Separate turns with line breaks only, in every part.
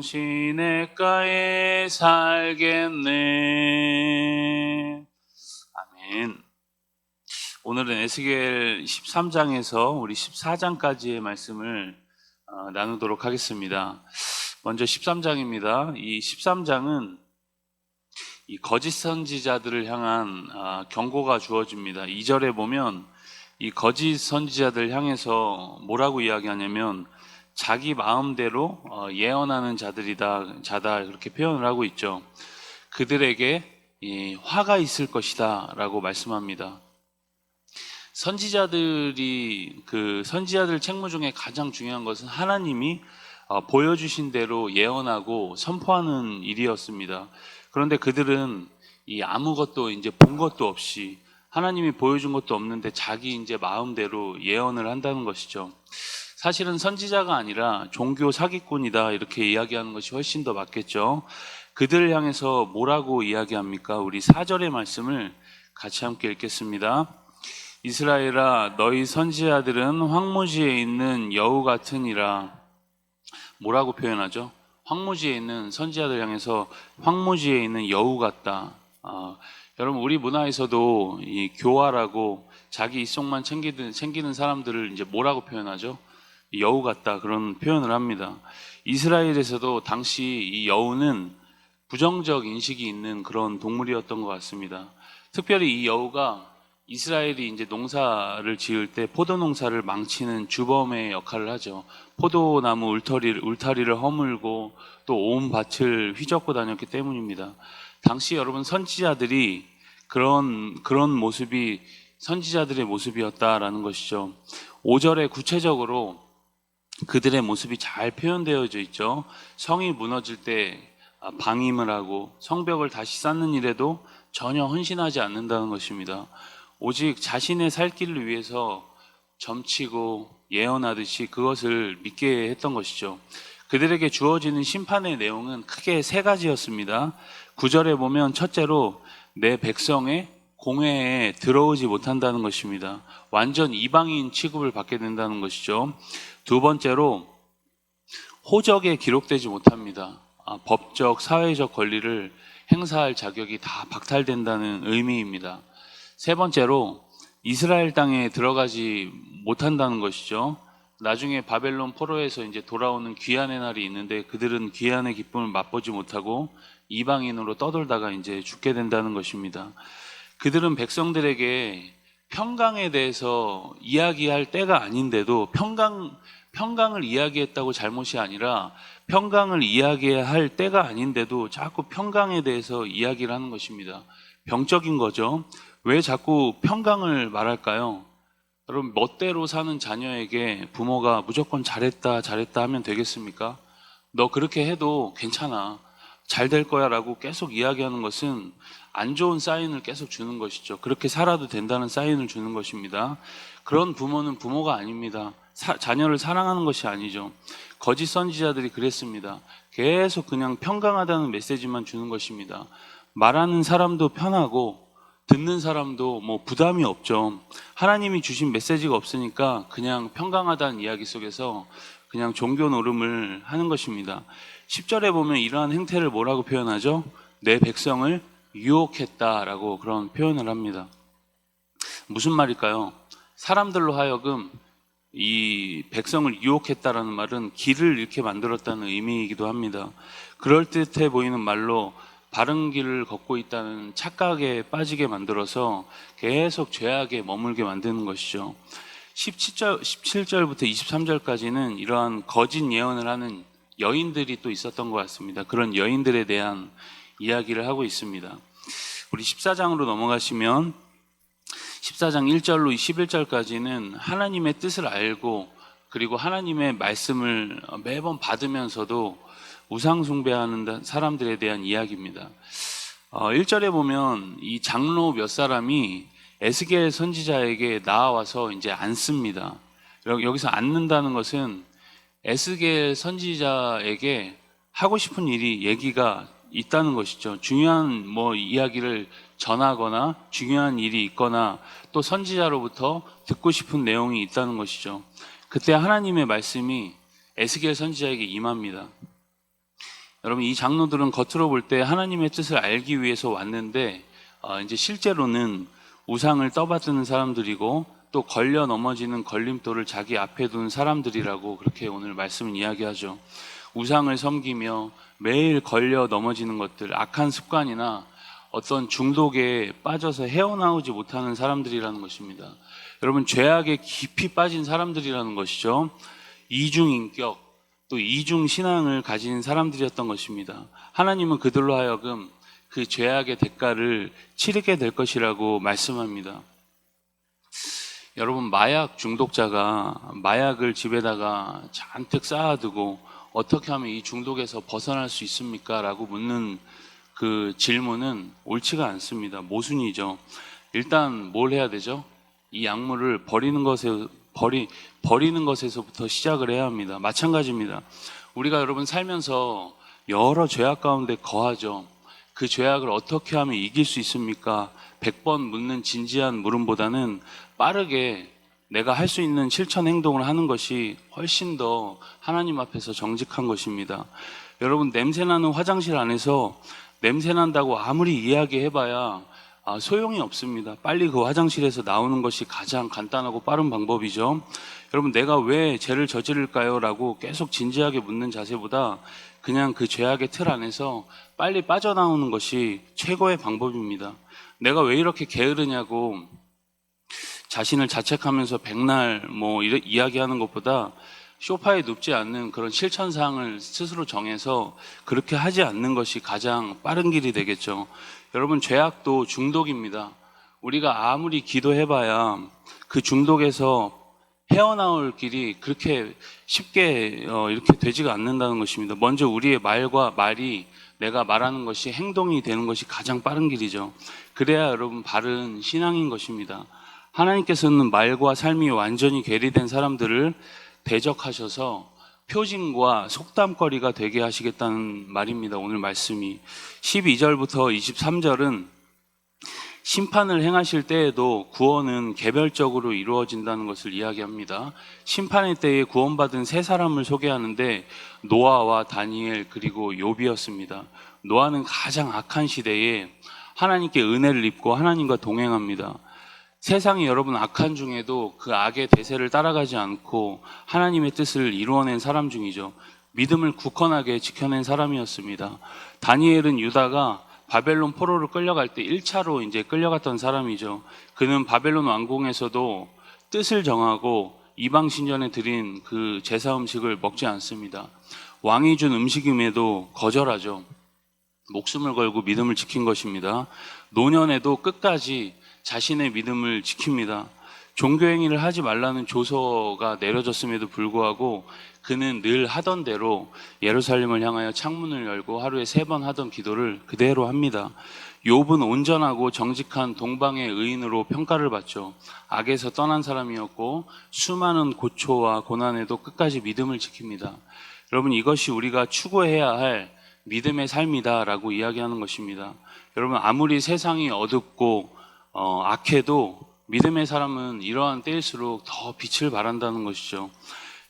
시냇가에 살겠네. 아멘. 오늘은 에스겔 13장에서 우리 14장까지의 말씀을 나누도록 하겠습니다. 먼저 13장입니다. 이 13장은 이 거짓 선지자들을 향한 경고가 주어집니다. 2절에 보면 이 거짓 선지자들 향해서 뭐라고 이야기하냐면 자기 마음대로 예언하는 자다 그렇게 표현을 하고 있죠. 그들에게 화가 있을 것이다 라고 말씀합니다. 선지자들이 그 선지자들 책무 중에 가장 중요한 것은 하나님이 보여주신 대로 예언하고 선포하는 일이었습니다. 그런데 그들은 아무것도 이제 본 것도 없이 하나님이 보여준 것도 없는데 자기 이제 마음대로 예언을 한다는 것이죠. 사실은 선지자가 아니라 종교 사기꾼이다 이렇게 이야기하는 것이 훨씬 더 맞겠죠. 그들을 향해서 뭐라고 이야기합니까? 우리 4절의 말씀을 같이 함께 읽겠습니다. 이스라엘아, 너희 선지자들은 황무지에 있는 여우 같으니라. 뭐라고 표현하죠? 황무지에 있는 선지자들 향해서 황무지에 있는 여우 같다. 여러분, 우리 문화에서도 이 교활하고 자기 입속만 챙기는 사람들을 이제 뭐라고 표현하죠? 여우 같다 그런 표현을 합니다. 이스라엘에서도 당시 이 여우는 부정적 인식이 있는 그런 동물이었던 것 같습니다. 특별히 이 여우가 이스라엘이 이제 농사를 지을 때 포도 농사를 망치는 주범의 역할을 하죠. 포도나무 울타리를 허물고 또 온 밭을 휘젓고 다녔기 때문입니다. 당시 여러분 선지자들이 그런 모습이 선지자들의 모습이었다라는 것이죠. 5절에 구체적으로 그들의 모습이 잘 표현되어져 있죠. 성이 무너질 때 방임을 하고 성벽을 다시 쌓는 일에도 전혀 헌신하지 않는다는 것입니다. 오직 자신의 살 길을 위해서 점치고 예언하듯이 그것을 믿게 했던 것이죠. 그들에게 주어지는 심판의 내용은 크게 세 가지였습니다. 9절에 보면 첫째로 내 백성의 공회에 들어오지 못한다는 것입니다. 완전 이방인 취급을 받게 된다는 것이죠. 두 번째로 호적에 기록되지 못합니다. 법적, 사회적 권리를 행사할 자격이 다 박탈된다는 의미입니다. 세 번째로 이스라엘 땅에 들어가지 못한다는 것이죠. 나중에 바벨론 포로에서 이제 돌아오는 귀환의 날이 있는데 그들은 귀환의 기쁨을 맛보지 못하고 이방인으로 떠돌다가 이제 죽게 된다는 것입니다. 그들은 백성들에게 평강에 대해서 이야기할 때가 아닌데도 평강을 이야기했다고 잘못이 아니라 평강을 이야기할 때가 아닌데도 자꾸 평강에 대해서 이야기를 하는 것입니다. 병적인 거죠. 왜 자꾸 평강을 말할까요? 여러분, 멋대로 사는 자녀에게 부모가 무조건 잘했다 하면 되겠습니까? 너 그렇게 해도 괜찮아, 잘 될 거야 라고 계속 이야기하는 것은 안 좋은 사인을 계속 주는 것이죠. 그렇게 살아도 된다는 사인을 주는 것입니다. 그런 부모는 부모가 아닙니다. 자녀를 사랑하는 것이 아니죠. 거짓 선지자들이 그랬습니다. 계속 그냥 평강하다는 메시지만 주는 것입니다. 말하는 사람도 편하고 듣는 사람도 뭐 부담이 없죠. 하나님이 주신 메시지가 없으니까 그냥 평강하다는 이야기 속에서 그냥 종교 노름을 하는 것입니다. 10절에 보면 이러한 행태를 뭐라고 표현하죠? 내 백성을 유혹했다라고 그런 표현을 합니다. 무슨 말일까요? 사람들로 하여금 이 백성을 유혹했다라는 말은 길을 잃게 만들었다는 의미이기도 합니다. 그럴듯해 보이는 말로 바른 길을 걷고 있다는 착각에 빠지게 만들어서 계속 죄악에 머물게 만드는 것이죠. 17절부터 23절까지는 이러한 거짓 예언을 하는 여인들이 또 있었던 것 같습니다. 그런 여인들에 대한 이야기를 하고 있습니다. 우리 14장으로 넘어가시면 14장 1절로 11절까지는 하나님의 뜻을 알고 그리고 하나님의 말씀을 매번 받으면서도 우상 숭배하는 사람들에 대한 이야기입니다. 1절에 보면 이 장로 몇 사람이 에스겔 선지자에게 나와서 이제 앉습니다. 여기서 앉는다는 것은 에스겔 선지자에게 하고 싶은 얘기가 있다는 것이죠. 중요한 이야기를 전하거나 중요한 일이 있거나 또 선지자로부터 듣고 싶은 내용이 있다는 것이죠. 그때 하나님의 말씀이 에스겔 선지자에게 임합니다. 여러분, 이 장로들은 겉으로 볼 때 하나님의 뜻을 알기 위해서 왔는데 이제 실제로는 우상을 떠받드는 사람들이고 또 걸려 넘어지는 걸림돌을 자기 앞에 둔 사람들이라고 그렇게 오늘 말씀은 이야기하죠. 우상을 섬기며 매일 걸려 넘어지는 것들, 악한 습관이나 어떤 중독에 빠져서 헤어나오지 못하는 사람들이라는 것입니다. 여러분, 죄악에 깊이 빠진 사람들이라는 것이죠. 이중인격, 또 이중신앙을 가진 사람들이었던 것입니다. 하나님은 그들로 하여금 그 죄악의 대가를 치르게 될 것이라고 말씀합니다. 여러분, 마약 중독자가 마약을 집에다가 잔뜩 쌓아두고 어떻게 하면 이 중독에서 벗어날 수 있습니까? 라고 묻는 그 질문은 옳지가 않습니다. 모순이죠. 일단 뭘 해야 되죠? 이 약물을 버리는 것에서부터 시작을 해야 합니다. 마찬가지입니다. 우리가 여러분 살면서 여러 죄악 가운데 거하죠. 그 죄악을 어떻게 하면 이길 수 있습니까? 100번 묻는 진지한 물음보다는 빠르게 내가 할 수 있는 실천 행동을 하는 것이 훨씬 더 하나님 앞에서 정직한 것입니다. 여러분, 냄새나는 화장실 안에서 냄새난다고 아무리 이야기해봐야 소용이 없습니다. 빨리 그 화장실에서 나오는 것이 가장 간단하고 빠른 방법이죠. 여러분, 내가 왜 죄를 저지를까요? 라고 계속 진지하게 묻는 자세보다 그냥 그 죄악의 틀 안에서 빨리 빠져나오는 것이 최고의 방법입니다. 내가 왜 이렇게 게으르냐고 자신을 자책하면서 백날 이야기하는 것보다 소파에 눕지 않는 그런 실천사항을 스스로 정해서 그렇게 하지 않는 것이 가장 빠른 길이 되겠죠. 여러분, 죄악도 중독입니다. 우리가 아무리 기도해봐야 그 중독에서 헤어나올 길이 그렇게 쉽게 이렇게 되지가 않는다는 것입니다. 먼저 우리의 말이 내가 말하는 것이 행동이 되는 것이 가장 빠른 길이죠. 그래야 여러분 바른 신앙인 것입니다. 하나님께서는 말과 삶이 완전히 괴리된 사람들을 대적하셔서 표징과 속담거리가 되게 하시겠다는 말입니다. 오늘 말씀이 12절부터 23절은 심판을 행하실 때에도 구원은 개별적으로 이루어진다는 것을 이야기합니다. 심판의 때에 구원받은 세 사람을 소개하는데 노아와 다니엘 그리고 욥이었습니다. 노아는 가장 악한 시대에 하나님께 은혜를 입고 하나님과 동행합니다. 세상이 여러분 악한 중에도 그 악의 대세를 따라가지 않고 하나님의 뜻을 이루어낸 사람 중이죠. 믿음을 굳건하게 지켜낸 사람이었습니다. 다니엘은 유다가 바벨론 포로로 끌려갈 때 1차로 이제 끌려갔던 사람이죠. 그는 바벨론 왕궁에서도 뜻을 정하고 이방 신전에 드린 그 제사 음식을 먹지 않습니다. 왕이 준 음식임에도 거절하죠. 목숨을 걸고 믿음을 지킨 것입니다. 노년에도 끝까지 자신의 믿음을 지킵니다. 종교행위를 하지 말라는 조서가 내려졌음에도 불구하고 그는 늘 하던 대로 예루살렘을 향하여 창문을 열고 하루에 3번 하던 기도를 그대로 합니다. 욥은 온전하고 정직한 동방의 의인으로 평가를 받죠. 악에서 떠난 사람이었고 수많은 고초와 고난에도 끝까지 믿음을 지킵니다. 여러분, 이것이 우리가 추구해야 할 믿음의 삶이다라고 이야기하는 것입니다. 여러분, 아무리 세상이 어둡고 악해도 믿음의 사람은 이러한 때일수록 더 빛을 발한다는 것이죠.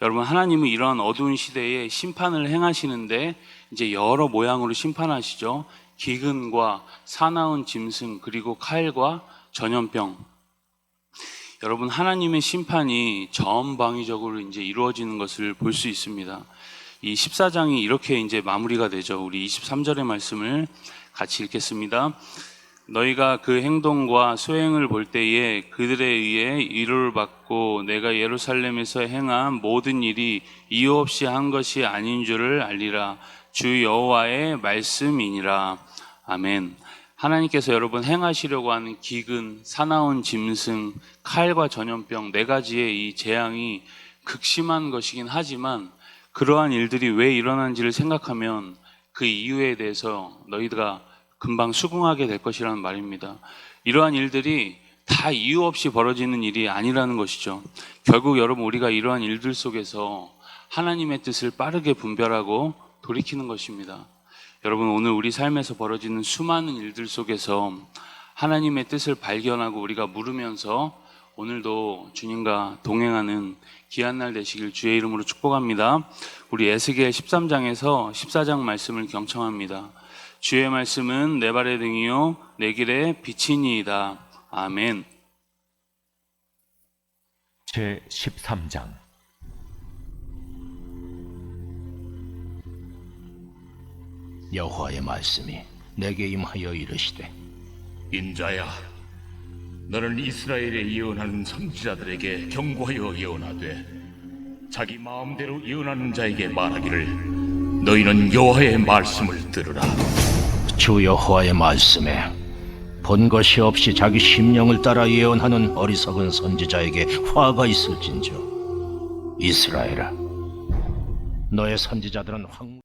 여러분, 하나님은 이러한 어두운 시대에 심판을 행하시는데 이제 여러 모양으로 심판하시죠. 기근과 사나운 짐승 그리고 칼과 전염병. 여러분, 하나님의 심판이 전방위적으로 이제 이루어지는 것을 볼 수 있습니다. 이 14장이 이렇게 이제 마무리가 되죠. 우리 23절의 말씀을 같이 읽겠습니다. 너희가 그 행동과 소행을 볼 때에 그들에 의해 위로를 받고 내가 예루살렘에서 행한 모든 일이 이유 없이 한 것이 아닌 줄을 알리라. 주 여호와의 말씀이니라. 아멘. 하나님께서 여러분 행하시려고 하는 기근, 사나운 짐승, 칼과 전염병 4가지의 이 재앙이 극심한 것이긴 하지만 그러한 일들이 왜 일어난지를 생각하면 그 이유에 대해서 너희가 금방 수긍하게 될 것이라는 말입니다. 이러한 일들이 다 이유 없이 벌어지는 일이 아니라는 것이죠. 결국 여러분, 우리가 이러한 일들 속에서 하나님의 뜻을 빠르게 분별하고 돌이키는 것입니다. 여러분, 오늘 우리 삶에서 벌어지는 수많은 일들 속에서 하나님의 뜻을 발견하고 우리가 물으면서 오늘도 주님과 동행하는 귀한 날 되시길 주의 이름으로 축복합니다. 우리 에스겔 13장에서 14장 말씀을 경청합니다. 주의 말씀은 내 발의 등이요 내 길의 빛이니이다. 아멘.
제 13장.
여호와의 말씀이 내게 임하여 이르시되,
인자야, 너는 이스라엘에 예언하는 선지자들에게 경고하여 예언하되 자기 마음대로 예언하는 자에게 말하기를 너희는 여호와의 말씀을 들으라.
주 여호와의 말씀에 본 것이 없이 자기 심령을 따라 예언하는 어리석은 선지자에게 화가 있을진저. 이스라엘아, 너의 선지자들은